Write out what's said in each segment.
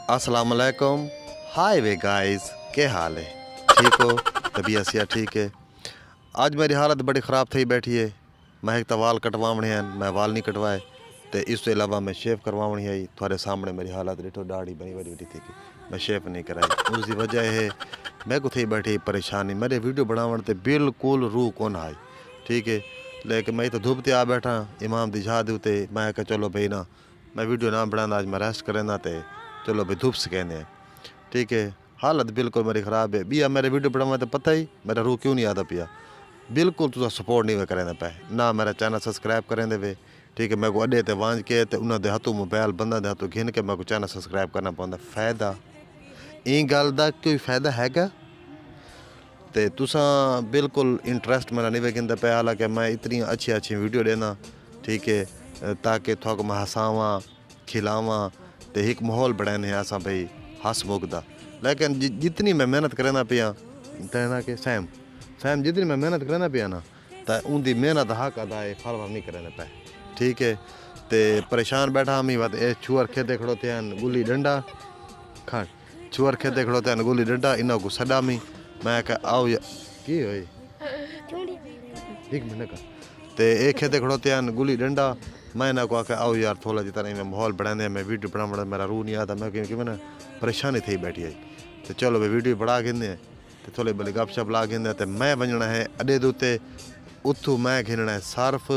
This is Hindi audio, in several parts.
अस्सलाम वालेकुम। हाय वे गाइस, क्या हाल है? ठीक हो? तबीयत सिया ठीक है? आज मेरी हालत बड़ी ख़राब थी बैठी है। मैं एक तो वाल कटवावने हैं, मैं वाल नहीं कटवाए तो इसके अलावा मैं शेव करवावनी है। थोड़े सामने मेरी हालत डिठो, दाढ़ी बनी बड़ी थी कि मैं शेव नहीं कराई। उसकी वजह है मैं को थी बैठी परेशानी, मेरे वीडियो बनावन ते बिल्कुल रूह कौन आई। ठीक है, लेकिन मैं तो धूप ते आ बैठा इमाम दी जा दे। मैं कहा चलो भाई ना मैं वीडियो ना बनाना, आज मैं रेस्ट करें तो चलो भाई धूप से कहने। ठीक है, हालत बिल्कुल मेरी ख़राब है। बिया मेरे वीडियो बनावा तो पता ही मेरा रूह क्यों नहीं आता पिया। बिल्कुल तुझा सपोर्ट नहीं वे करें पे ना, मेरा चैनल सब्सक्राइब करें वे। ठीक है, मैं को अड्डे ते वांझ के ते उन्होंने हाथों मोबाइल बंदा दे हाथों घिन के मैं को चैनल सब्सक्राइब करना पौंदा। फ़ायदा ई गल दा कोई फ़ायदा हैगा ते तुसा बिल्कुल इंटरेस्ट मेरा नहीं वेखिंदा पे। हालांकि मैं इतनी अच्छी अच्छी वीडियो देना, ठीक है, ताकि थोक मैं हसावां खिलावां ते एक माहौल बनाने असा भाई हस मुकदा। लेकिन जितनी मैं मेहनत करना पिया कहना कि सैम जितनी मैं मेहनत करना पिया ना तो उनकी मेहनत हक अदा है, फल नहीं करने पे। ठीक है, ते परेशान बैठा हमी बात ए छुअर खेते खड़ोते हैं गुल्ली डंडा खान, छुअर खेते खड़ोते हैं गुल्ली डंडा इन्हों को सदा मी। मैं कहा आओ या की होई एक मिनट का ते एक खेते खड़ोते हैं गुल्ली डंडा। मैं ना को आके आओ यार थोड़ा जितना मैं माहौल बनाने मैं वीडियो बना मेरा रूह नहीं आता। मैं क्योंकि मैंने परेशानी थी बैठी है तो चलो भाई वीडियो बना गिने तो थोड़े भले गप शप ला गिने तो मैं वजना है अड्डे दूते उतू मैं घिनना है सर्फ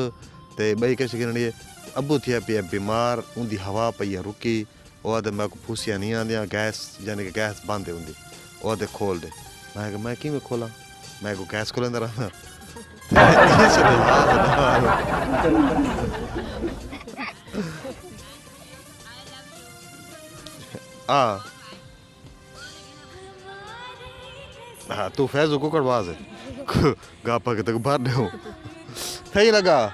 ते बई किश घिननी है। अबू थिया पिया बीमार उनकी हवा पई है रुकी वो आदे मैं को फूसियां नहीं आंदियां गैस यानी कि गैस बंद है उनकी वो आदे खोल दे। मैं कि खोला मैं को गैस खोलेंदा रहा हाँ तू फैज़ को करवाज है गापा के तक बाहर दे सही लगा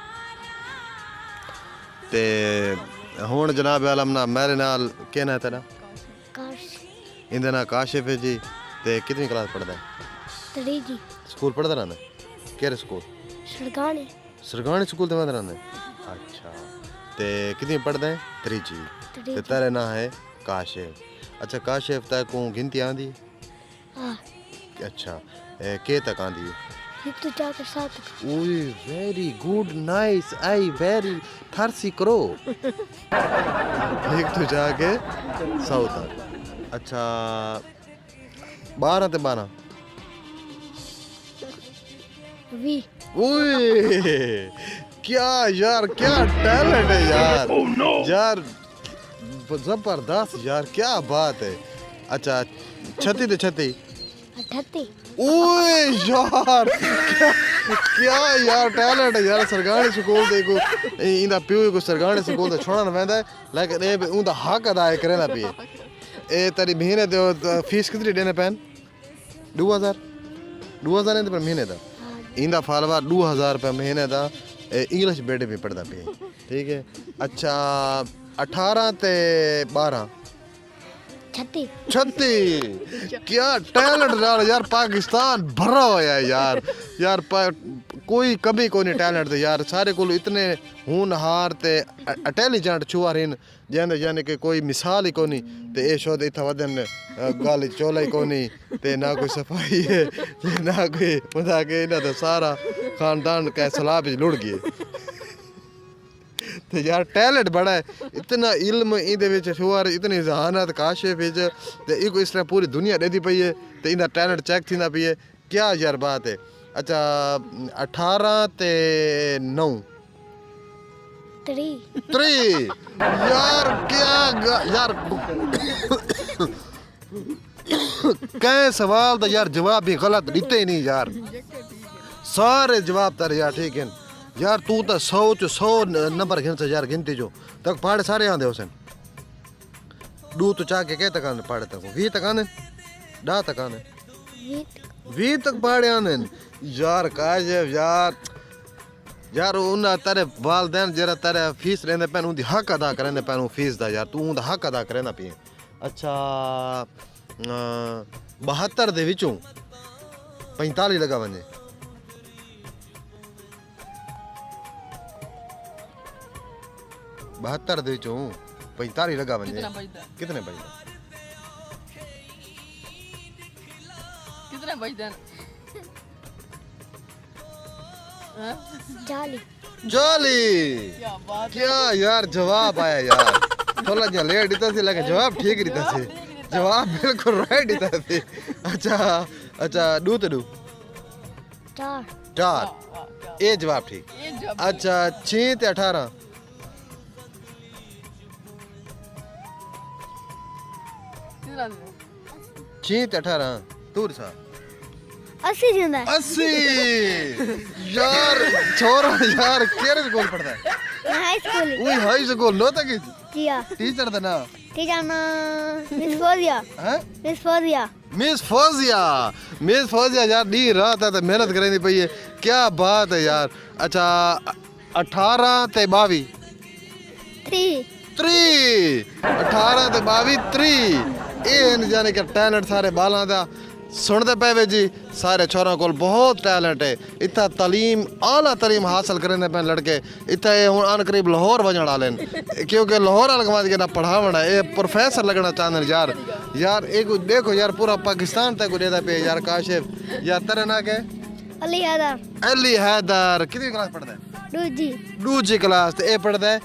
ते हुण जनाब आलम ना मेरे नाल क्या ना है तेरा? इंदे ना काशिफ है जी। ते कितनी क्लास पढ़दा है? जी स्कूल पढ़दा रहंदा? केरे स्कूल? सरगाने स्कूल ते में रहंदा? अच्छा, ते कितनी पढ़दा है? 3 ते तेरे ना है काशिफ। अच्छा काशिफ तक को गिनती आंदी? हां। अच्छा के तक आंदी है? तो जाकर 7 ओए very good nice I very thirsty करो एक तो जाके 100 तक। अच्छा 12 ते 12 वी ओए क्या यार क्या टैलेंट है यार। oh, no. यार जबरदस्त यार क्या बात है। अच्छा 36 ते 36 38 ओए यार क्या यार टैलेंट है यार। सरगाने स्कूल देखो इंदा प्यो को सरगाने स्कूल ते छोड़ना पैंदा है लेकिन ए उनदा हक अदा करना पिए। ए तेरी महीने दे फीस कितनी देने पैन? 2000 इंदे पर महीने दा इंदा फालवा 2000 रुपये महीने दा इंग्लिश बेटे भी पढ़दा पिए। ठीक है, अच्छा 18 ते 12 36 क्या टैलेंट यार पाकिस्तान भरा हुआ है यार। यार कोई कमी को नहीं टैलेंट दे यार सारे को इतने होनहार ते इंटेलिजेंट छुआर हैं जैसे यानी कि कोई मिसाल ही कोनी। ते ए शोध इतना वदन गल चोला ही कोनी ते ना कोई सफाई है ना कोई पता के इन्हें तो सारा खानदान का सलाब लुढ़ गए। तो यार टैलेंट बड़ा है इतना इल्म इंदे विच छुआर इतनी जहानत काशिफ विच ते इको इस तरह पूरी दुनिया देती पई है ते इंदा टैलेंट चेक थींदा पई है क्या यार बात है। अच्छा 18 ते 9 3 यार क्या यार कई सवाल तो यार जवाब भी गलत दिते ही नहीं यार सारे जवाब तारे यार ठीक है यार। तू तो 100 नंबर गिन यार गिनती जो तक पहाड़ सारे आंदे हुसन दू तो चाह के तक आने पहाड़ तक 20 तक आने 10 तक आने 20 तक पहाड़े आने यार काशिफ यार उन्हें तेरे वालदैन जरा तेरे फीस लेने पैन उनकी हक अदा करें पैन फीस दा यार तू उनका हक अदा करें पिए। अच्छा 72 दे विचों 45 लगा वने 72 दे विचों 45 लगा वने कितने बचदा बजदन जाली जाली क्या बात क्या यार जवाब आया यार थोड़ा जा लेट इतना से लगा जवाब ठीक रीता से जवाब बिल्कुल राइट इतना से अच्छा दू तो दू चार चार ये जवाब ठीक ये जब अच्छा 6 ते 18 कितना 6 ते 18 दूर सा 80 जिंदा 80 यार छोरा यार केरे स्कूल पढ़ता है हाई स्कूल ओए हाई स्कूल नो तक जिया टीचर दा ना टीचर ना मिस फोजिया हैं मिस फौजिया यार दी रात है तो मेहनत करेंदी पई है क्या बात है यार अच्छा 18 ते 22 3 18 ते 22 3 ਇਹ ਜਾने ਕਿ ਟੈਲੈਂਟ ਸਾਰੇ ਬਾਲਾਂ ਦਾ ਸੁਣਦੇ ਪਏ ਵੇ ਜੀ ਸਾਰੇ ਛੋਰਾਂ ਕੋਲ ਬਹੁਤ ਟੈਲੈਂਟ ਹੈ ਇੱਥੇ ਤਾਲੀਮ ਆਲਾ ਤਾਲੀਮ ਹਾਸਲ ਕਰਨੇ ਪੈਣ ਲੜਕੇ ਇੱਥੇ ਹੁਣ ਅਨ ਕਰੀਬ ਲਾਹੌਰ ਵਜਣ ਵਾਲੇ ਨੇ ਕਿਉਂਕਿ ਲਾਹੌਰ ਵਾਲੇ ਕਮਾਜ ਕੇ ਨਾ ਪੜਾਵਣਾ ਇਹ ਪ੍ਰੋਫੈਸਰ ਲੱਗਣਾ ਚਾਹੁੰਦੇ ਨੇ यार एक देखो यार पूरा पाकिस्तान तक को देता पे यार काशिफ यार तेरा ना क्या अली हैदर कितनी क्लास पढ़ता है दूसरी क्लास ते ए पढ़ता है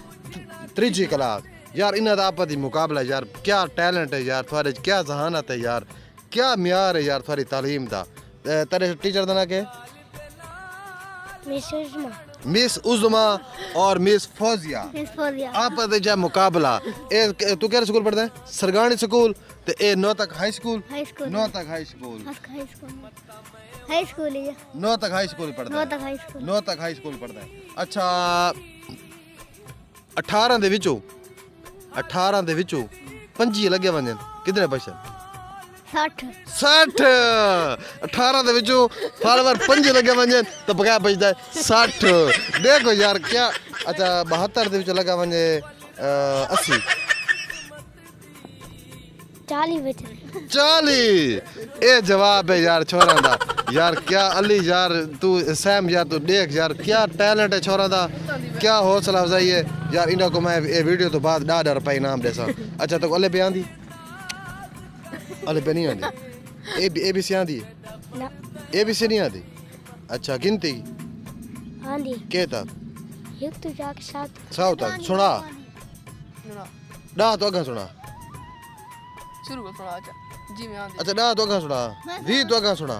तीसरी क्लास यार इन्हां दा आपस दी मुकाबला यार क्या टैलेंट है यार थोड़े क्या जहानत है यार क्या म्यार है यार थोड़ी तालीम दा तेरे टीचर दा ना क्या मिस उज़मा और मिस फौजिया आपस दे जा मुकाबला ए तू केरे स्कूल पढ़दा है सरगानी स्कूल ते ए नौ तक हाई स्कूल नौ तक हाई स्कूल नौ तक हाई स्कूल पढ़दा है नौ तक हाई स्कूल पढ़दा है अच्छा 18 ਦੇ ਵਿੱਚੋਂ 25 ਲੱਗੇ ਵੰਜਨ ਕਿੰਨੇ ਬਚਨ 60 18 ਦੇ ਵਿੱਚੋਂ ਫਾਲਵਰ 5 ਲੱਗੇ ਵੰਜਨ ਤਾਂ ਬਗਾ ਬਚਦਾ 60 ਦੇਖੋ ਯਾਰ क्या अच्छा 72 ਦੇ ਵਿੱਚੋਂ ਲੱਗਾ ਵੰਜੇ 80 40 ये जवाब है यार छोरा दा यार क्या अली यार तू सैम यार तू देख यार क्या टैलेंट है छोरा दा क्या हौसला अफजाई है यार इन्हों को मैं ये वीडियो तो बाद $1.5 रुपए इनाम दे सा अच्छा तो अले पे आंदी अले पे नहीं आंदी ए बी सी आंदी ए बी सी नहीं आंदी अच्छा गिनती आंदी के था एक तो जाके साथ तक सुना डा तो अगा सुना शुरू कर थोड़ा अच्छा जी मैं आंधी अच्छा डा तो अगा सुना 20 तो अगा सुना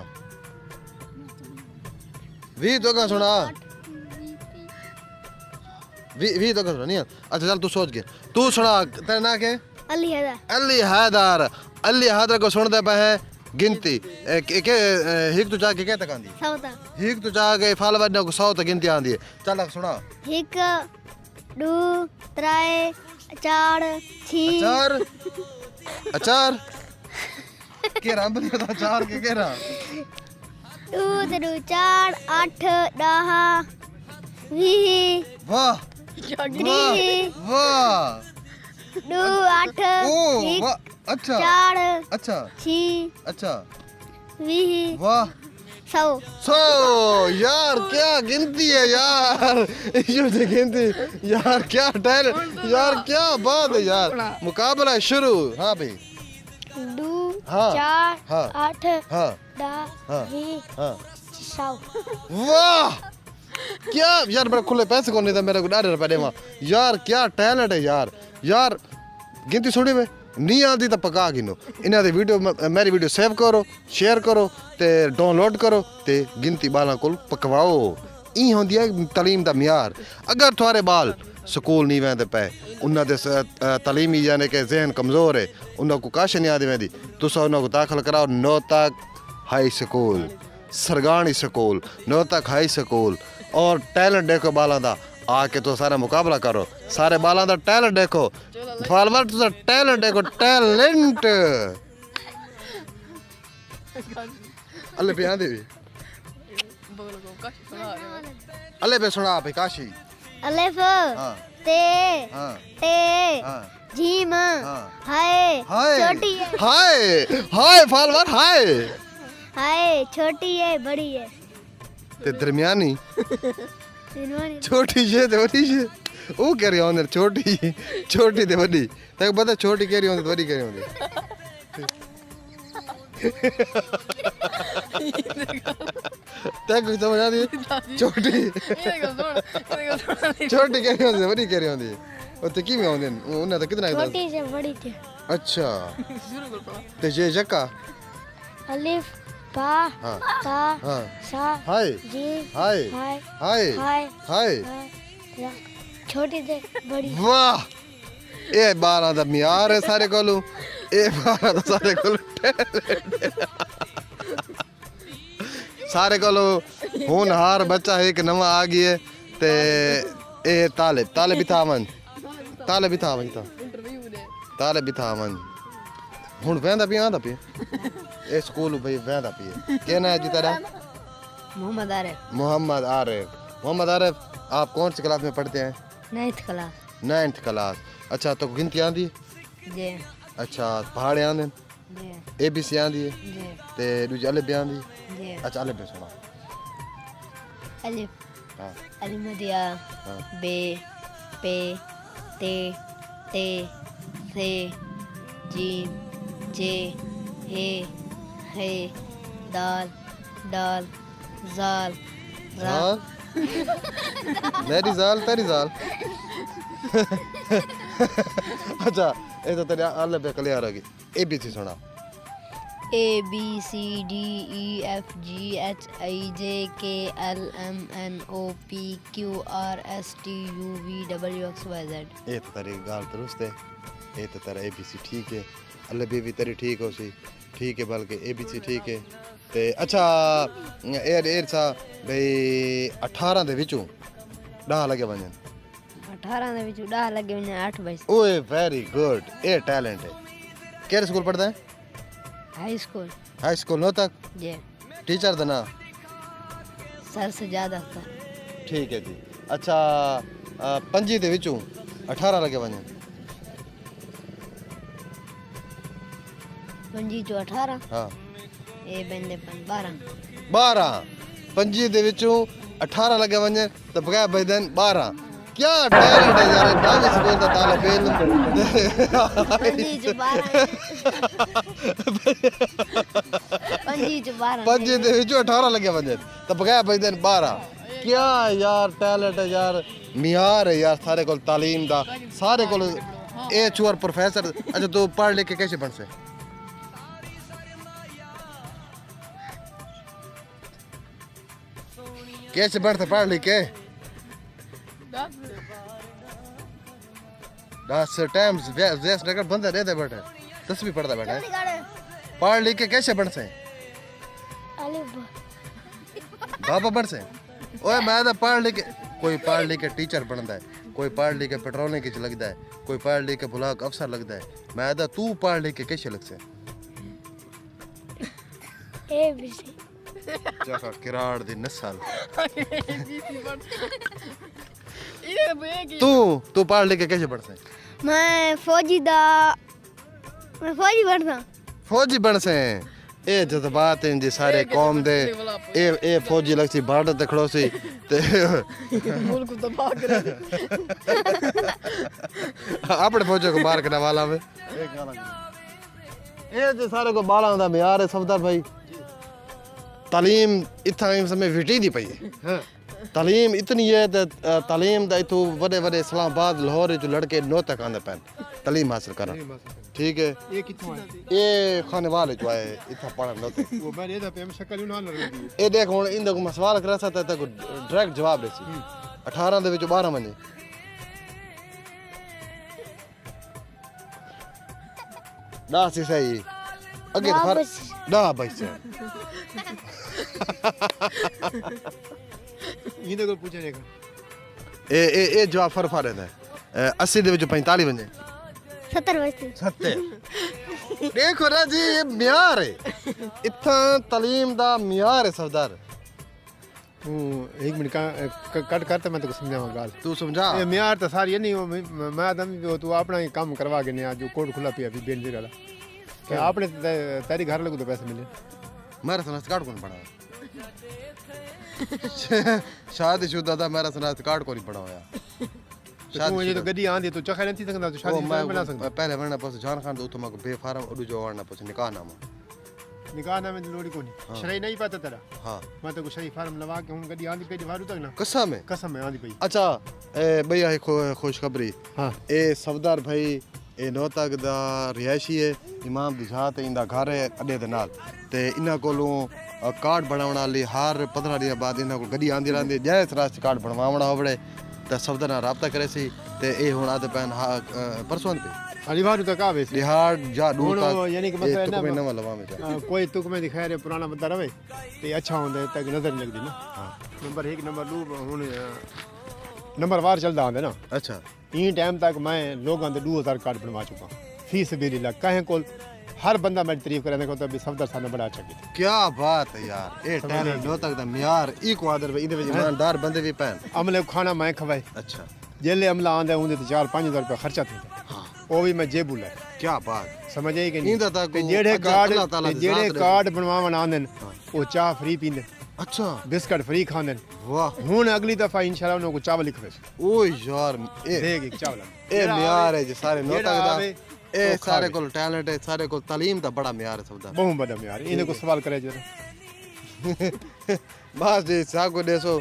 20 तो अगा सुना 20 तो अगा सुना नहीं अच्छा चल तू सोच के तू सुना तेरा ना क्या अली हैदर को सुनते पे है गिनती के हिक तो जाके क्या तक आंदी हिक तो जाके फाल वड्डे को 100 तक गिनती आंदी है चल सुना 1 2 3 4 6 अचार के राम बता अचार के केरा 2 3 4 8 10 20 वाह वाह 2 8 ओ वाह अच्छा 4 अच्छा 6 अच्छा 20 वाह 100 यार क्या गिनती है यार यो तो गिनती यार क्या टैलेंट यार क्या बात है यार मुकाबला शुरू हाँ भाई 2 हाँ 4 हाँ 8 हाँ 10 हाँ 20 हाँ 100 वाह क्या यार मेरा खुले पैसे कौन नहीं था मेरे को $1.5 देवा यार क्या टैलेंट है यार गिनती सुनी में नहीं आती तो पका गिनो इन्हां दी वीडियो मेरी वीडियो सेव करो शेयर करो ते डाउनलोड करो ते गिनती बालां कोल पकवाओ ई होंदी है तालीम दा म्यार अगर थोड़े बाल स्कूल नहीं वेंदे पे उन्हां दे तालीमी यानी कि जहन कमज़ोर है उन्हां को काश नहीं आती वेंदी तुस उन्हां को दाखिल कराओ नौ तक हाई स्कूल सरगानी स्कूल नौ तक हाई स्कूल और टैलेंट देखो बालां दा आके तो सारा मुकाबला करो सारे बालां दा टैलेंट देखो फॉलोवर तो टैलेंट देखो टैलेंट अल्ले पे आंदे भी बगल को काश सुना अल्ले पे सुना भाई काशी अलिफ हाँ ते हाँ ते हाँ जीम हाँ हाय हाय छोटी है हाय फॉलोवर हाय छोटी है बड़ी है ते दरमियानी इन्होंने छोटी जे ते वडी जे ओ कह रही होंदे छोटी ते वडी ते पता छोटी कह रही होंदे वडी कह रही होंदे तैको समझ आती छोटी ये गल सुन छोटी कह रही होंदी वडी कह रही होंदी ओते किवें आउंदे उन्हां दा कितना छोटी से बड़ी थी अच्छा शुरू कर पड़ा ते जे जक्का अलिफ बा हाँ ता हाँ सा हाय जी हाय हाय हाय हाय हाय या। छोटी से बड़ी वाह ए 12 दा मियार है सारे कोलू ए 12 दा सारे कोलू सारे कोलू होनहार बच्चा एक नवा आ गई है ते ए ताले भी था मन ताले भी था वही था इंटरव्यू दे ताले भी था मन हुन वेंदा भी आंदा पे ए स्कूल भाई वेंदा पे केना है जी तेरा मोहम्मद आरिफ मोहम्मद आरिफ आप कौन सी क्लास में पढ़ते हैं 9th क्लास 9th क्लास अच्छा तो गिनती आंदी जी अच्छा पहाड़े आंदे जी ABC आंदी है जी ते दूजी अलिफ भी आंदी जी अच्छा अलिफ भी सुना अलिफ हाँ अलिफ मदिया हाँ बे पे ते ते से जीम जे हे दाल दाल जाल रा हाँ मेरी जाल तेरी जाल अच्छा ये तो तेरे अलिफ भी क्लियर होगी ABC सुना A B C D E F G H I J K L M N O P Q R S T U V W X Y Z ये तो तेरी गाल दुरुस्त है ये तो तेरा ABC ठीक है अलिफ भी तेरी ठीक हो सी ठीक है बल्कि ABC ठीक है ते अच्छा एर सा भाई 18 ਦੇ ਵਿੱਚੋਂ 10 ਲੱਗੇ ਵੰਜਨ 18 ਦੇ ਵਿੱਚ 10 ਲੱਗੇ ਹੋਏ 8 ਬਸ ओए वेरी गुड ये टैलेंट है केरे स्कूल पढ़ता है हाई स्कूल हाई स्कूल नो तक जी टीचर दा ना सर से ज्यादा था ठीक है जी अच्छा 5 ਦੇ ਵਿੱਚੋਂ 18 ਲੱਗੇ ਵੰਜਨ 5 ਚੋਂ 18 हाँ ਇਹ ਬੰਦੇ 12 12 5 ਦੇ ਵਿੱਚੋਂ 18 ਲੱਗੇ ਵੰਜਨ ਤੇ ਬਗੈਰ ਬਜਦਨ 12 क्या टैलेंट है यार नाम स्कूल दा ताला बेल 5 ਚੋਂ 12 5 ਚੋਂ 12 5 ਦੇ ਵਿੱਚੋਂ 18 ਲੱਗੇ ਵੰਜਨ ਤੇ ਬਗੈਰ ਬਜਦਨ 12 क्या यार टैलेंट है यार मियार है यार सारे को तालीम दा सारे को ए चोर प्रोफेसर अच्छा तू पढ़ लिख के कैसे बन से कैसे बढ़ते पढ़ लिख के 10 टाइम्स वेस्ट अगर बंदा रहता बैठा 10 भी पढ़ता बैठा पढ़ लिख के कैसे बन से अलिफ बाबा बन से ओए मैं तो पढ़ लिख के कोई पढ़ लिख के टीचर बनता है कोई पढ़ लिख के पेट्रोलिंग की लगता है कोई पढ़ लिख के ब्लॉक अफसर लगता है मैं तो तू पढ़ लिख के कैसे लग से A B C जका किराड़ दी नस्ल ये बे की तू पढ़ लिख के कैसे बन से मैं फौजी बनता फौजी बन से ए जज्बात हैं जी सारे कौम दे ए फौजी लगसी बॉर्डर ते खड़ो सी ते मुल्क को तबाह करे अपने फौजी को मार करने वाला में ए जे सारे को बाला होंदा मियार है सफदर भाई तालीम इतना समय विटी दी पई है तालीम इतनी है तालीम दा इतो बड़े बड़े इस्लामाबाद लाहौर जो लड़के नो तक आंदे पैन तालीम हासिल करा ठीक है ये किथों है ये खाने वाले जो आए इतना पढ़न नो ते वो मैं ये पे शक्ल ही ना लग रही ए देख हुन इंदे को मैं सवाल करा सकता ते को डायरेक्ट जवाब दे सी 18 दे विच 12 मने ना सी सही अगे ना फर बस। ना बस इने को पूछने का ए जवाब फर फर है 80 दे विच 45 बने 70 बस सत्ते देखो ना जी ये म्यार है इतना तालीम दा म्यार है सरदार तू एक मिनट का कट करते मैं तेको समझाऊंगा गाल तू समझा ये म्यार तो सारी नहीं वो मैं आदम तू अपना ही काम करवा के ने जो कोड खुला पिया अभी बेन जी वाला कि आपने तेरी घर लोग तो पैसे मिले मेरा सनात कार्ड कौन पड़ा शादीशुदा था मेरा सनात कार्ड कौन पड़ा होया तू ये तो गड्डी आंदी तो चखा नहीं सकता तो शादी मैं नहीं बना सकता पहले वरना पस जान खान तो तुमको बेफारम उड़ जो वरना पस निकाह नामा निकाह नामे दी लोड़ी कोनी हाँ। शरई नहीं पता तेरा हाँ मैं तो शरई फार्म लवा के हुन गड्डी आंदी पेडी वारू तक ना कसम है कसम है आंदी पई अच्छा भैया खुशखबरी हाँ ए सफदार भाई ए नौतक दा रिहायशी है इमाम दी जात इंदा घर है अड्डे दे नाल ते इन्हां कोलों कार्ड बनावण वाली हर 15 दिन बाद इन्हां कोल गड्डी आंदी रहंदी जैस रास्ते कार्ड बनवावण होवड़े ते सफदार नाल राबता करे सी ते ए हुण आदे पैन परसों पे अली वारू तक आवे सी दिहाड़ जा दूर हुण तक यानी कि मसला है ना नवा लवा में कोई तुक में दिखाए रे पुराना बंदा रवे ते अच्छा होंदे तक नजर नहीं लगदी ना हाँ नंबर 1 नंबर 2 हुन नंबर वार चलदा आंदे ना अच्छा ई टाइम तक मैं लोगों दे 2000 कार्ड बनवा चुका फीस भी ला कहे कोल हर बंदा मेरी तारीफ करे को तो भी सफदर साहब ने बड़ा अच्छा किया क्या बात है यार ए टैलेंट नौतक दा मियार ई को आदर इदे विच ईमानदार बंदे भी पैन अमले खाना मैं खवाए अच्छा जेले अमला आंदे उंदे ते 4-5 रुपए खर्चा थी हाँ वो भी मैं जेबू ला क्या बात समझ आई कि इंदा तक ते जेड़े अल्लाह ताला कार्ड दी जेड़े जात कार्ड बनवावन आंदे हाँ। वो चाह फ्री पींदे अच्छा बिस्किट फ्री खांदे वाह हुन अगली दफा इंशाल्लाह उनको चावल लिखवे ओ यार ए देगी चावल ए मियार है जे सारे नौतक दा आवे, ए वो सारे खावे। कोल टैलेंट है सारे कोल तालीम दा बड़ा मियार है सबदा बहुत बड़ा यार इन्हें को सवाल करे जरा बस जी सागो देसो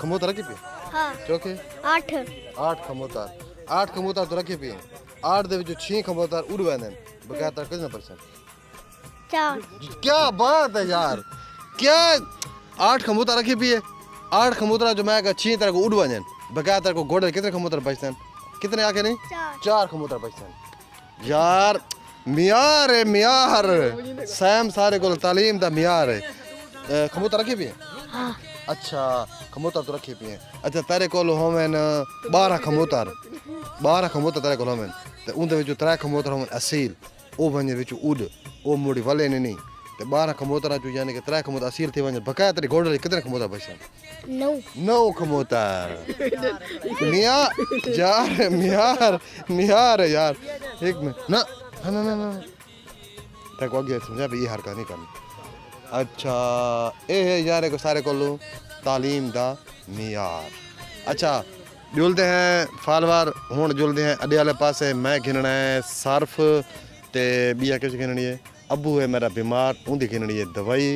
खमोता रखी पे हाँ चौके 8 8 खमोता तो रखी पे 8 ਦੇ ਵਿੱਚੋਂ 6 खमोतार उड़ वैंदे बकायदा कितना परसेंट 4 क्या बात है यार क्या 8 खमोता रखी भी है 8 खमोतरा जो मैं का 6 तरह को उड़ वंजन बकायदा को गोड़े कितने खमोतर बचते हैं कितने आके नहीं 4 खमोतर बचते हैं यार मियार है मियार सैम सारे को तालीम दा मियार है खमोतर रखी भी है हाँ अच्छा खमोतर तो रखी भी है अच्छा तेरे को होवन 12 खमोतर तेरे को होवन ते उनदे विच 3 खमोतर होवन असील ओ वंजे विच उड़ ओ मुड़ी वले नहीं ते 12 खमोतर जो यानी कि 3 खमोतर असील थी वंजे बकाया तेरी गोड़े कितने खमोतर बचन 9 खमोतर मियां यार मियार है यार एक मिनट ना ना ना ना तक आगे समझा भी ये हरकत नहीं करनी अच्छा ए है यार को सारे को तालीम दा मियार अच्छा जुलते हैं फालवार हुण जुलते हैं अड्डे वाले पासे मैं गिनना है सर्फ ते बिया किश गिननी है अबू है मेरा बीमार उंदी गिननी है दवाई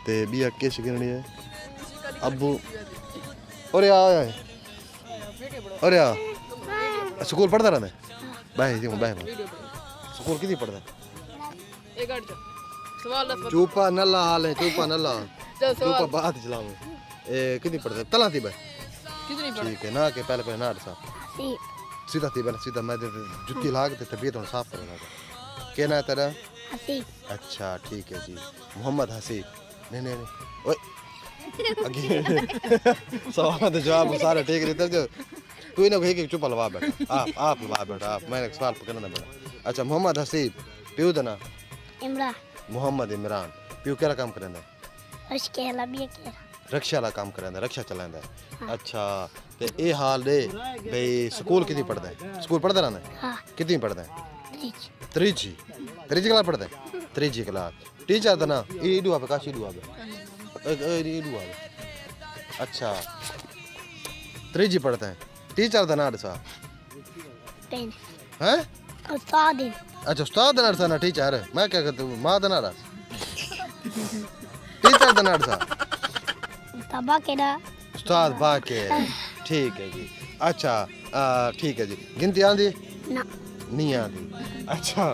ते बिया किश गिननी है अबू और आ स्कूल पढ़ता रहता है बाय स्कूल कितनी पढ़ता है एक हट जा सवाल दस चूपा नल्ला हाल है चूपा नल्ला चल चूपा सवाल बात चलाऊं ए कितनी पढ़ता है तला थी भाई कितनी पढ़ ठीक है ना के पहले ना सा सीधा थी पहले सीधा मैं जुत्ती लाग ते तबीयत हुन साफ करना क्या ना तेरा अच्छा ठीक है जी मोहम्मद हसी नहीं ओए आगे सवाल तो जवाब सारे ठीक रहते जो तू ही ना कहीं चुप लवा बैठ आप लवा बैठ आप मैंने सवाल पकड़ना पड़ा अच्छा मोहम्मद हसीब पियो दा ना इमरान मोहम्मद इमरान पियो क्या काम करना उसके अलावा क्या रक्षा ला काम करना रक्षा चलांदा अच्छा ते ए हाल दे भाई स्कूल कितनी पढ़दा है स्कूल पढ़दा रहंदा है हाँ कितनी पढ़दा है त्रीजी क्लास पढ़दा है त्रीजी क्लास टीचर दा ना ई दुआ पे काशी दुआ पे ई दुआ पे अच्छा त्रीजी पढ़दा है टीचर दा ना दसा पेन हैं उस्ताद अच्छा उस्ताद दा ना टीचर मैं क्या करता हूं मां दा ना टीचर दा ना दसा तबा केड़ा उस्ताद बाके ठीक है जी अच्छा ठीक है जी गिनती आंदी ना नहीं आती अच्छा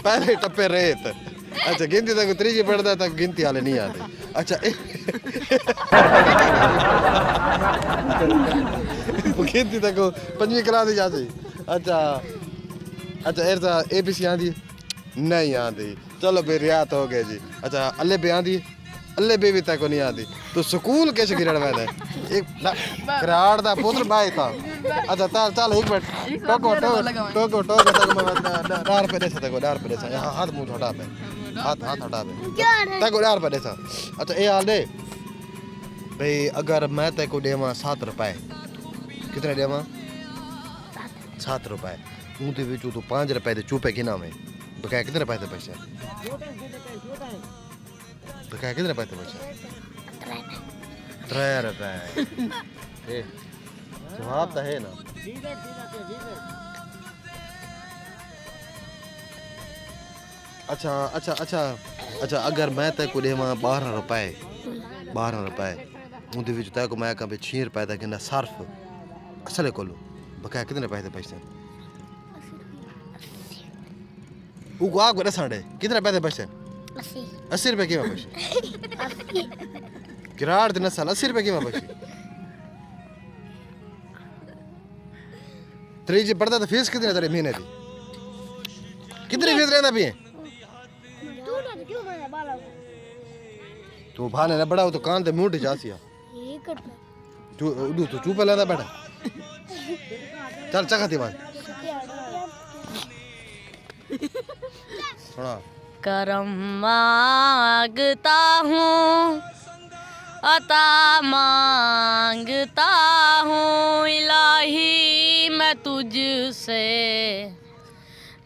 पहले टप्पे रेत अच्छा गिनती तक त्रीजी पढ़ता तक गिनती वाले नहीं आते अच्छा गिनती तक 5वीं क्लास जाती अच्छा ऐसा ABC आंदी नहीं आती चलो फिर रियात हो गए जी अच्छा अल्ले भी आंदी अल्ले भी तक नहीं आती तो स्कूल कैसे गिरड़ में एक कराड़ दा पुत्र भाई था अच्छा चल एक मिनट टोको तक मैं डार पे देसा यहाँ हाथ मुंह हटा पे हाथ हटा पे तक डार पे देसा अच्छा ए हाल दे भाई अगर मैं ते को देवा 7 रुपए कितने देवा 7 रुपए उनके विचों तो 5 रुपए दे चूपे गिना में बकाया कितने पैसे बकाया कितने पैसे 3 रुपए जवाब तो है ना अच्छा अच्छा अगर मैं ते को देवां 12 रुपए उनके विच ते को मैं कहां 6 रुपए दा किना सर्फ असले कोलो बकाया कितने पैसे वो को आगो दसाड़े कितने पैसे बचते 80 रुपए की बचे किराड़ दिन साल 80 रुपए की बचे तेरी जी पढ़ता तो फीस कितने तेरे महीने की कितनी फीस रहना भी है तू भाने ना बड़ा हो तो कान ते मुंह टे जासिया तू उडू तो चुप लेना बैठा चल चखती मान सुना करम मांगता हूँ अता मांगता हूँ इलाही मैं तुझसे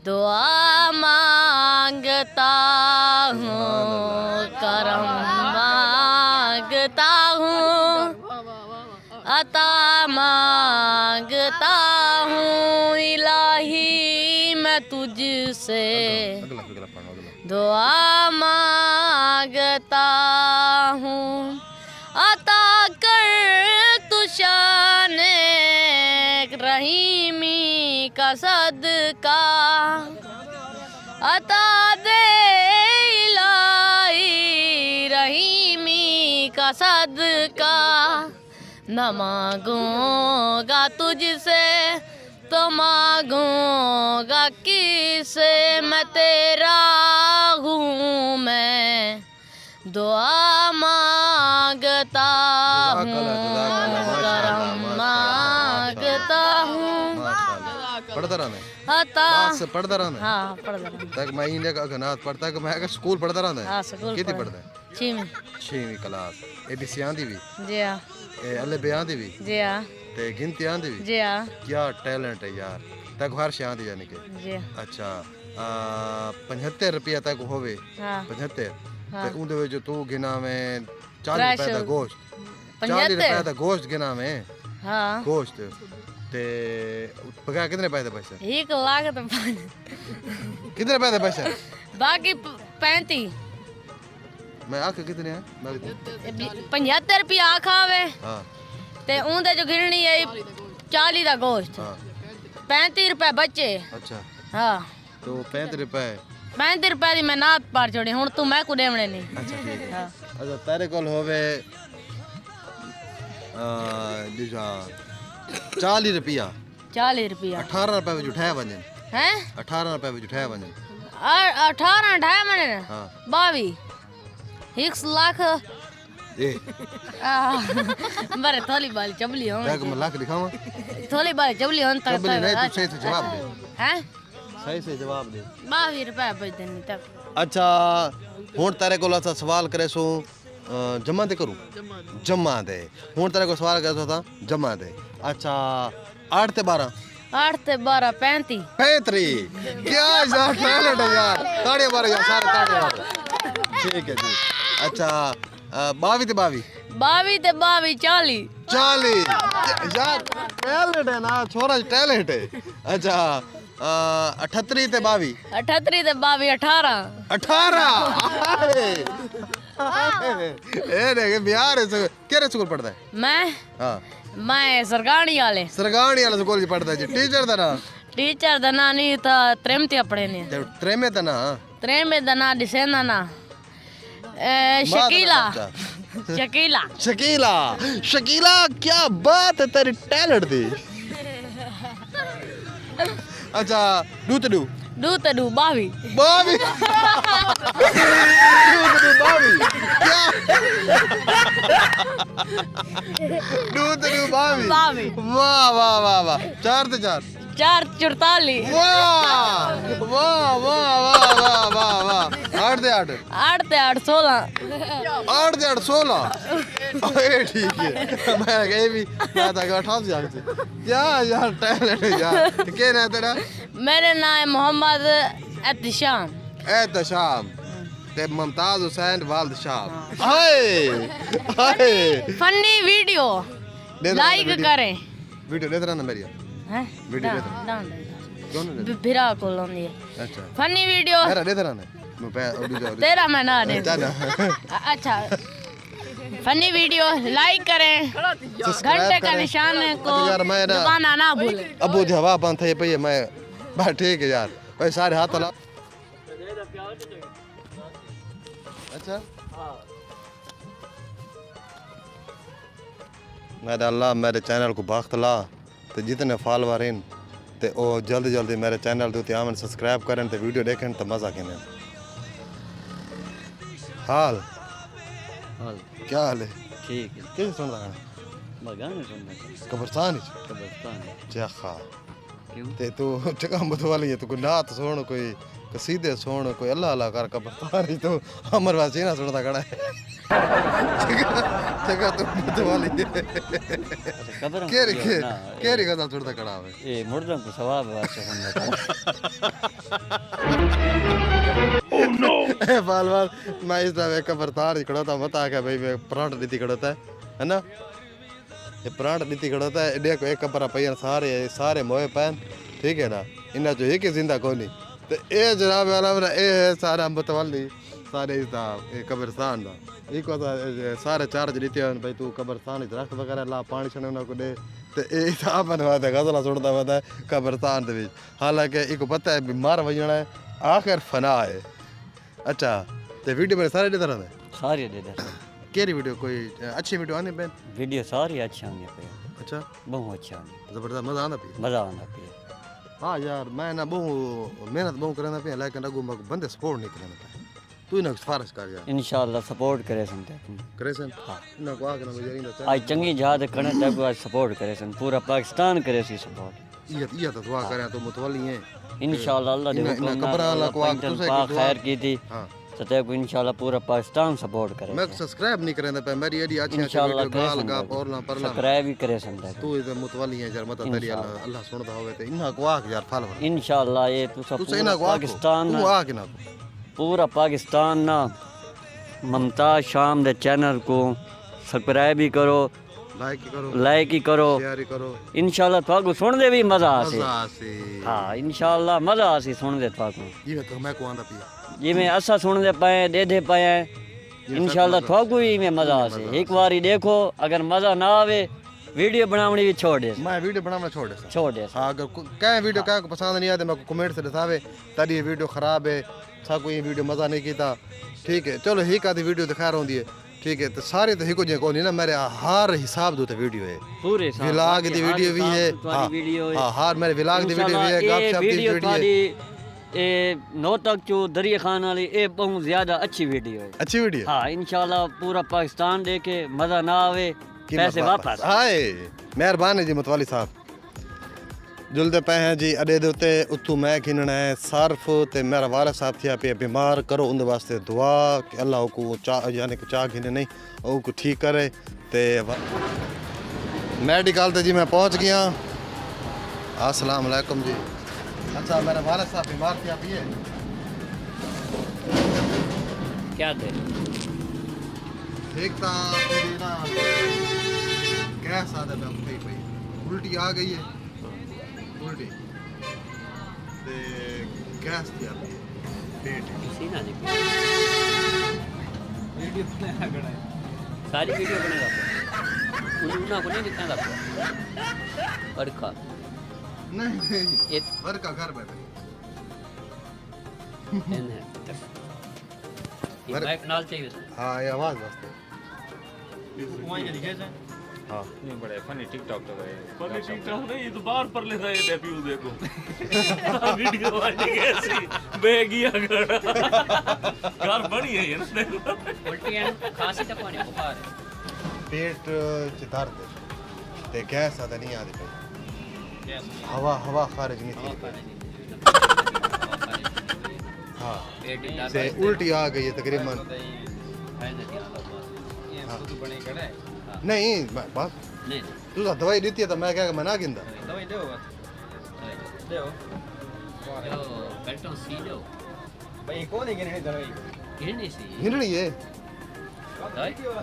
दुआ मांगता हूँ करम मांगता हूँ अता मांगता हूँ इलाही मैं तुझसे दुआ मांगता हूँ अता कर तू शान रहीमी का सदका अता दे इलाही रहीमी का सदका न मांगूंगा तुझसे तो मांगूंगा किससे मैं तेरा हूँ मैं दुआ मांगता हूँ करम मांगता हूँ पढ़ता रहना अता बात से पढ़ता रहना हाँ पढ़ता रहना तक मैं इंडिया का अगनात पढ़ता है कि मैं स्कूल पढ़ता रहना है हाँ स्कूल कितनी पढ़ता है 6वीं क्लास ABC आंदी भी जी हाँ अल्ले बे आंदी भी जी हाँ ते गिनती आंदी भी जी हाँ क्या टैलेंट है यार तक हर शे आंदी यानी कि जी अच्छा 75 रुपया तक होवे हाँ 75 ते हाँ। उंदे विच तू गिना में 40 रुपए दा गोश्त 40 रुपए दा गोश्त गिना में हाँ गोश्त ते पका कितने पैसे 1 लाख तो कितने पैसे बाकी 35 मैं आख कितने हैं 75 रुपया आखावे हां ते उंदे जो गिरनी है 40 दा गोश्त हां 35 रुपए बचे अच्छा हाँ तो 35 रुपए 35 रुपए दी मैं नात पार छोड़ी हुन तू मैं को देवणे नहीं अच्छा ठीक है हाँ अच्छा तेरे कोल होवे दूजा 40 रुपया 40 रुपया 18 रुपए में उठाया वजन हैं 18 रुपए में उठाया वजन 18 ढाई मने हाँ 22 1 लाख ए बरे थोली बाली चबली हो तक मैं लाख दिखावा थोली बाली चबली हो तक चबली नहीं तू सही से जवाब दे हैं सही से जवाब दे 22 रुपए बच देनी तक अच्छा हुन तेरे कोल असा सवाल करे सो जमा दे करूं जमा दे हुन तेरे को सवाल करे सो था जमा दे अच्छा 8 ते 12 8 ते 12 35 35 क्या यार टैलेंट है यार ताड़ियां मारो यार सारे ताड़ियां मारो ठीक है जी अच्छा 22 ते 22 22 ते 22 40 40 यार टैलेंट है ना छोरा टैलेंट है अच्छा 38 ते 22 38 ते 22 18 ए देख बिहार है केरे स्कूल पढ़ता है मैं हां सरगाणी वाले वाला स्कूल जी पढ़ता है जी टीचर दा ना टीचर दा ना नहीं था त्रेमती पढ़े ने त्रेमे दा ना त्रेमे दा ना दिसेना ना शकीला शकीला शकीला शकीला क्या बात है तेरी टैलेंट दी अच्छा डू ते डू 22 बावी बावी क्या डू ते डू बावी 22 वाह वाह वाह वाह 4 ते 4 4 44 वाह वाह वाह वाह वाह वाह वाह 8 ते 8 8 ते 8 16 8 ते 8 16 ए ठीक है मैं कहीं भी मैं था 88 यार से क्या यार टैलेंट यार क्या नाम तेरा मेरा नाम है मोहम्मद एहतिशाम एहतिशाम ते मुमताज हुसैन वालिद शाह हाय हाय फनी वीडियो लाइक करें वीडियो ले रहा ना मेरी हैं वीडियो ले डाउन कौन ले बिरा को लोनी अच्छा फनी वीडियो मेरा ले रहा ना तेरा मैं ना दे जाना अच्छा फनी वीडियो लाइक करें घंटे का निशान को यार मैं ना दबाना ना भूलें अबू जी हवा बंद थे पे मैं बस ठीक है यार भाई सारे हाथ ला अच्छा मेरा अल्लाह मेरे चैनल को बाख्त ला तो जितने फॉलोवर हैं ते ओ जल्दी जल्दी मेरे चैनल दे उत्ते आवन सब्सक्राइब करें ते वीडियो देखें तो मजा करें हाल हाल क्या हाल है ठीक है कैसे सुन रहा है गाने सुनना कब्रस्तान कब्रिस्तान जा खा क्यों ते तू चका मत वाली है तू कोई नात सुन कोई कसीदे सुन कोई अल्लाह अल्लाह कर कब्रस्तान ही तो अमर वासी ना सुनता खड़ा है चका तू मत वाली कब्र केरी केरी गदा सुनता खड़ा है ए मुर्दों को सवाब वास्ते सुनना बाल बाल मैं इस दफे कब्रस्तान ही खड़ा था मत आ गया भाई मैं प्राण नीति खड़ा था है ना ये प्राण नीति खड़ा था देखो एक कब्र पे सारे सारे मोए पैन ठीक है ना इन्ना जो एक ही जिंदा कोनी तो ए जनाब वाला ए सारा मतवाली सारे इसदा ए कब्रस्तान दा इको सारे चार्ज नीति भाई तू कब्रस्तान दरख्त वगैरह ला पानी छने ना को दे ते ए हिसाब बनवाता गजला सुनता वता कब्रस्तान दे हालांकि इको पता है बीमार वजना है आखिर फना है अच्छा ते वीडियो मेरे सारे दे रहा है सारी दे दे केरी वीडियो कोई अच्छी वीडियो आने पे वीडियो सारी अच्छी आनी पे अच्छा बहुत अच्छा आनी जबरदस्त मजा आना पे मजा आना पे हाँ यार मैं ना बहु मेहनत बहु करना पे लेकिन अगू मग बंदे सपोर्ट नहीं करना पे तू ना सिफारिश कर यार इंशाल्लाह सपोर्ट करे संते करे सन ना को आके ना मुझे नहीं आज चंगी याद करने तक आज सपोर्ट करे सन पूरा पाकिस्तान करे सी सपोर्ट ये तो दुआ करें तो मुतवली है इंशाल्लाह अल्लाह दे हुक्म कब्र अल्लाह को आके तुसे तुसे खैर की थी हां सते को इंशाल्लाह पूरा पाकिस्तान सपोर्ट करे मैं सब्सक्राइब नहीं करना पे मेरी एडी अच्छी इंशाल्लाह वीडियो गाल गा परला परला सब्सक्राइब भी करे संते तू इधर मुतवली है यार मत तेरी अल्लाह अल्लाह सुनदा होवे ते इना को आके यार फल इंशाल्लाह ये तू तू से इना को पाकिस्तान तू आके ना पूरा पाकिस्तान ना मुमताज शाम दे चैनल को सब्सक्राइब भी करो लाइक ही करो शेयर ही करो इंशाल्लाह थाको सुन दे भी मजा आसे मजा से हां इंशाल्लाह मजा आसी सुन दे थाको ये मैं को आंदा पिया जिमें असा सुन दे पाए दे पाए इंशाल्लाह थाको ही में मजा आसे एक बारी देखो अगर मजा ना आवे वीडियो बनावनी भी छोड़ दे मैं वीडियो बनाना छोड़ दे हां अगर कहीं वीडियो का पसंद नहीं आते मैं को कमेंट से बतावे तारी ये वीडियो खराब है सा कोई वीडियो मजा नहीं कीता ठीक है चलो ही का वीडियो दिखा रहा हूं ठीक है तो सारे तो हिको जे को नहीं ना मेरे हर हिसाब दो वीडियो है पूरे व्लॉग दी वीडियो भी है हां हर मेरे व्लॉग दी वीडियो भी है गपशप दी वीडियो है ए नो तक जो दरिया खान वाली ए बहुत ज्यादा अच्छी वीडियो है अच्छी वीडियो हां इंशाल्लाह पूरा पाकिस्तान देखे मजा ना आवे पैसे वापस हाय मेहरबानी जी मतवाली साहब जुलदे पे हैं जी अडे दे उत्ते उतू मैं खिनना है सर्फ ते मेरा वाला साहब थिया पे बीमार करो उन वास्ते दुआ कि अल्लाह को चाह यानी कि चाह खिने नहीं ओ को ठीक करे ते मेडिकल ते जी मैं पहुंच गया अस्सलाम वालेकुम जी अच्छा मेरा वाला साहब बीमार थिया पिए क्या थे एक ता ना गैस आदे पे पई उल्टी आ गई है उल्टी ते गैस थी आती है पेट सीना जी वीडियो बनाया गड़ा है सारी वीडियो बनेगा उन्होंने को नहीं दिखा था बड़का नहीं ये घर का घर बैठे है ये माइक नाल चाहिए हाँ ये आवाज वास्ते वहीं के दिखे थे हाँ नहीं बड़े फनी टिकटॉक तो गए फनी टिकटॉक नहीं ये तो बाहर पर ले रहे थे व्यू देखो वीडियो वाली कैसी बेगिया घर बनी है ये ना देखो उल्टी एंड खांसी तक पानी बुखार पेट च दर्द ते गैस आदा नहीं आती पे हवा खारिज नहीं थी हाँ से उल्टी आ गई है तकरीबन नहीं बस नहीं तू दवाई दी है तो मैं क्या मना गिंदा दवाई दो दो बेल्टो सी लो भाई कौन है गिरने दवाई गिरनी सी हिरणी है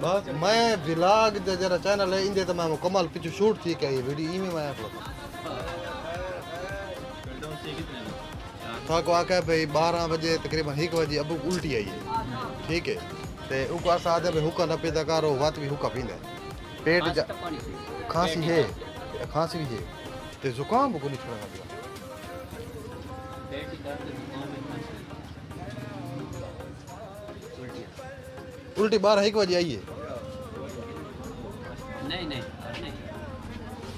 बस मैं व्लॉग जरा चैनल है इंदे तो मैं मुकम्मल पिछु शूट थी क्या ये वीडियो में मैं अपलोड था को आके भाई 12 बजे तकरीबन 1 बजे अब उल्टी आई है ठीक है ते उको असा आदे भाई हुक्का न पीता करो वात भी हुक्का पींदा पेट जा खांसी है भी है ते जुकाम को नहीं छोड़ना दिया उल्टी 12-1 बजे आई है नहीं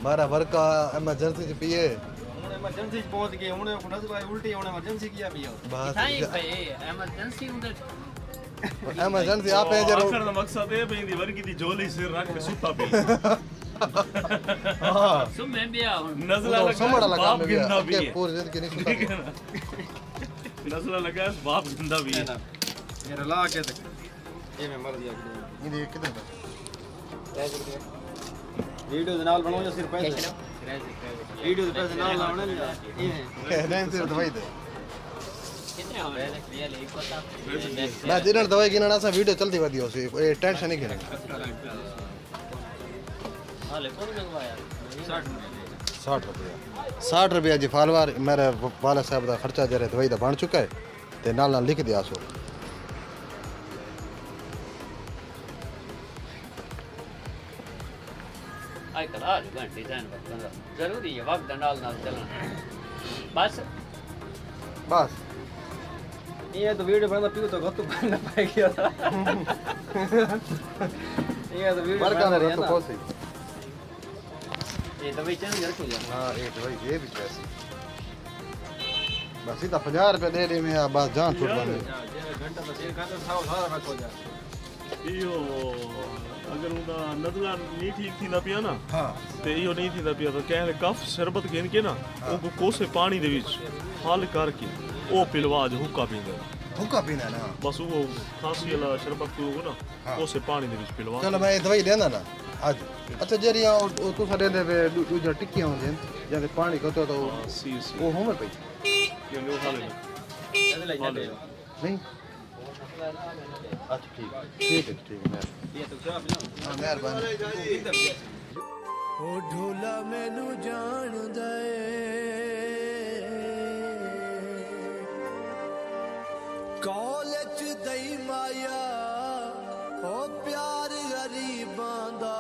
12 वर्क का इमरजेंसी से पिए इमरजेंसी पहुंच गए उन्हें नजला उल्टी उन्हें इमरजेंसी किया पिया बस एमरजेंसी इमरजेंसी आप है जरूर आखिर दा मकसद है बेंदी वर्गी दी झोली सिर रख के सुता पे हां सुमे बिया नजला लगा समड़ा लगा बाप में गिंदा भी भी है पूरी जिंदगी नहीं ठीक है ना नजला लगा बाप गिंदा भी है मेरा ला के ये मैं मर दिया ये कितने वीडियो दे नाल बनाओ या सिर्फ पैसे वीडियो दे पैसे नाल लावने नहीं नहीं सिर्फ दवाई दे कितने हो रहे रियल एक पता मैं जिन्हें दवाई गिनना सा वीडियो चलती वधी होसी ये टेंशन नहीं घेना हाले कौन मंगवाया 60 रुपया 60 रुपया जी फालवार मेरे वाला साहब का खर्चा जरे दवाई दा बन चुका है ते नाल लिख दिया सो आई कला डिजाइन जरूरी है वक्त नाल चलना बस ये तो वीडियो बनना पियो तो गत्तू बनना पाए गया था ये तो वीडियो वर्का बना रहे तो हैं कौन सी ये तो भाई चैनल रखो जा हां ये दवाई ये भी पैसे बस इतना 50 रुपया दे दे में बस जान छूट बने घंटा तो 1 घंटा सारा रखो जा इहो अगर उनका नजला नहीं ठीक थी ना पिया ना हां ते इहो नहीं थी ना पिया तो कहले कफ शरबत गिन के ना उनको कोसे पानी दे विच हल करके ओ पिलवा जो हुक्का पींदा हुक्का पीना ना बस वो खांसी वाला शरबत पियोगे ना कोसे पानी दे विच पिलवा चलो मैं दवाई देना ना आज अच्छा जरिया तू साडे दे दूजा टिक्कियां होंदे जदे पानी कतो तो सी वो होवे पई ये लो हाले नहीं अच्छा ठीक है ये तो क्या पियो मेहरबानी ओ ढोला मैनू जान दे कॉलेज दई माया ओ प्यार गरीबां दा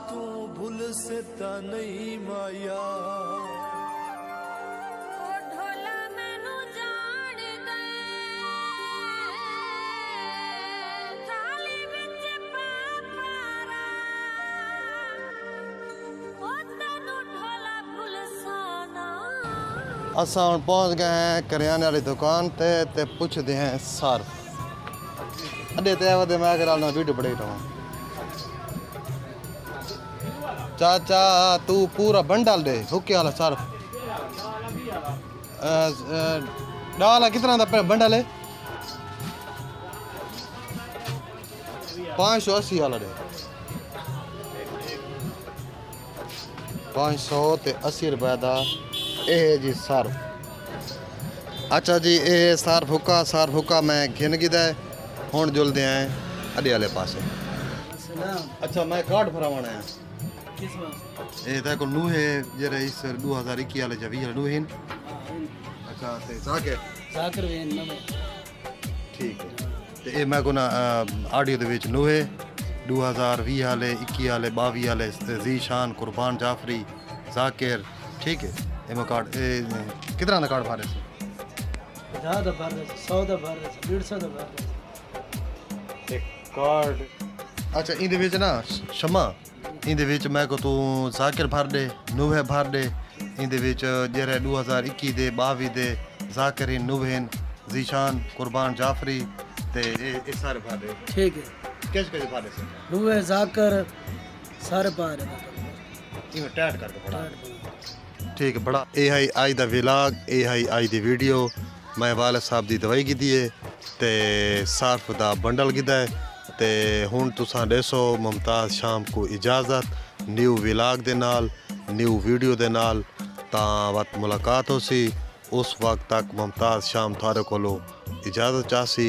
तू भूल से ता नहीं माया असा हम पहुंच गए हैं करियाने वाली दुकान ते पूछते हैं सर्फ अडे ते वदे मैं अगर ना वीडियो बड़े रहा चाचा तू पूरा बंडल दे हुक्के वाला सर्फ डाला कितना दा बंडल है 580 वाला दे 500 ते 80 रुपए दा ਇਹ ਜੀ ਸਰਫ ਅੱਛਾ ਜੀ ਇਹ ਸਰਫ ਹੁੱਕਾ ਮੈਂ ਘਿਨ ਗਿਦਾ ਹੁਣ ਜੁਲਦੇ ਆਂ ਅੱਡੇ ਵਾਲੇ ਪਾਸੇ ਅੱਛਾ ਮੈਂ ਕਾਰਡ ਭਰਾਉਣਾ ਹੈ किस बात ਇਹ ਤਾਂ ਕੋ ਨੂਹੇ ਜਿਹੜੇ ਇਸ 2021 ਵਾਲੇ ਜਵੀ ਨੂਹੇ ਅੱਛਾ ਤੇ जाकर वे नवे ਠੀਕ ਹੈ ਤੇ ਇਹ ਮੈਂ ਕੋ ਨਾ ਆਡੀਓ ਦੇ ਵਿੱਚ ਨੂਹੇ 2020 ਵਾਲੇ 21 ਵਾਲੇ 22 ਵਾਲੇ ਜ਼ੀਸ਼ਾਨ ਕੁਰਬਾਨ ਜਾਫਰੀ ਜ਼ਾਕਿਰ ठीक है एम कार्ड कितना का कार्ड भरे 50 दा भर 100 दा भर 150 दा भर एक कार्ड अच्छा इन विच ना शमा इन विच मैं को तू जाकिर भर दे नूहे भर दे इन विच जेरे 2021 दे 22 दे जाकिर नूहेन जीशान कुर्बान जाफरी ते ए सारे भर दे ठीक है कैसे भर दे नवे जाकर सारे पार है इमे टैट करके पड़ा ठीक है बड़ा ਇਹ ਹੈ ਅੱਜ ਦਾ ਵਲੌਗ ਇਹ ਹੈ ਅੱਜ ਦੀ ਵੀਡੀਓ ਮੈਂ ਵਾਲਾ ਸਾਹਿਬ ਦੀ ਦਵਾਈ ਕੀਤੀ ਹੈ ਤੇ ਸਰਫ ਦਾ ਬੰਡਲ ਕੀਤਾ ਹੈ ਤੇ ਹੁਣ ਤੁਸੀਂ ਦੇਖੋ ਮੁਮਤਾਜ਼ ਸ਼ਾਮ ਕੋ ਇਜਾਜ਼ਤ ਨਿਊ ਵਲੌਗ ਦੇ ਨਾਲ ਨਿਊ ਵੀਡੀਓ ਦੇ ਨਾਲ ਤਾਂ ਵਕਤ ਮੁਲਾਕਾਤ ਹੋਸੀ ਉਸ ਵਕਤ ਤੱਕ ਮੁਮਤਾਜ਼ ਸ਼ਾਮ ਤੁਹਾਡੇ ਕੋਲੋਂ ਇਜਾਜ਼ਤ ਚਾਹਸੀ